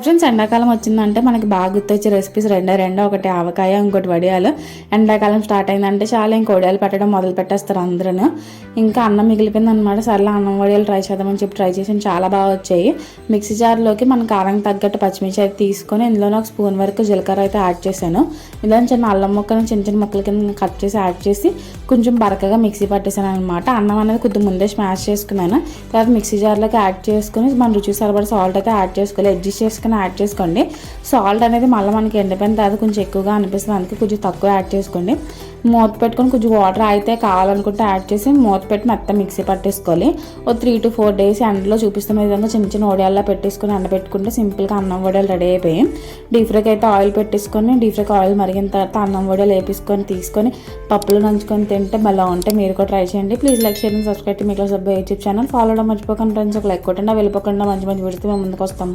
Friends, ఎండాకాలం వచ్చిందంటే మనకి బాగా గుర్తొచ్చే రెసిపీస్ రెండో ఒకటి ఆవకాయ, ఇంకోటి వడియాలు. ఎండాకాలం స్టార్ట్ అయిందంటే చాలా ఇంక వడియాలు పెట్టడం మొదలు పెట్టేస్తారు అందరూ. ఇంకా అన్నం మిగిలిపోయింది అనమాట. సర్లే అన్నం వడియాలు ట్రై చేద్దామని చెప్పి ట్రై చేసాను, చాలా బాగా వచ్చాయి. మిక్సీ జార్లోకి మన కారం తగ్గట్టు పచ్చిమిర్చి అయితే తీసుకొని ఇందులోనే ఒక స్పూన్ వరకు జీలకర్ర అయితే యాడ్ చేశాను. ఇందులో చిన్న అల్లం ముక్కలను చిన్న చిన్న ముక్కల కింద కట్ చేసి యాడ్ చేసి కొంచెం బరకగా మిక్సీ పట్టేసాను అనమాట. అన్నం అనేది కొద్దిగా ముందే స్మాష్ చేసుకున్నాను. తర్వాత మిక్సీ జార్లోకి యాడ్ చేసుకుని మన రుచి సరిపడ సాల్ట్ అయితే యాడ్ చేసుకోవాలి. అడ్జస్ట్ చేసుకుని యాడ్ చేసుకోండి. సాల్ట్ అనేది మళ్ళీ మనకి ఎండిపోయిన తర్వాత కొంచెం ఎక్కువగా అనిపిస్తుంది, అందుకే కొంచెం తక్కువ యాడ్ చేసుకోండి. మూత పెట్టుకొని కొంచెం వాటర్ అయితే కావాలనుకుంటే యాడ్ చేసి మూత పెట్టి మొత్తం మిక్సీ పట్టేసుకోవాలి. ఒక 3 to 4 days ఎండలో చూపిస్తున్న విధంగా చిన్న చిన్న వడియాల్లో పెట్టేసుకొని ఎండబెట్టుకుంటే సింపుల్గా అన్నం వడియాలు రెడీ అయిపోయాయి. డీప్ ఫ్రైకి అయితే ఆయిల్ పెట్టేసుకొని డీప్ ఫ్రైకి ఆయిల్ మరిగిన తర్వాత అన్నం వడియాలు వేపించుకొని తీసుకొని పప్పులు నంచుకొని తింటే భలే ఉంటాయి. మీరు కూడా ట్రై చేయండి. Please like, share and subscribe to మీక్లాస్ అబ్బాయి యూట్యూబ్ ఛానల్. ఫాలో అవ్వడం మర్చిపోకండి ఫ్రెండ్స్. ఒక లైక్ కొట్టండి, వెళ్ళిపోకుండా మంచి మంచి వీడియోతో మేము ముందుకు వస్తాం.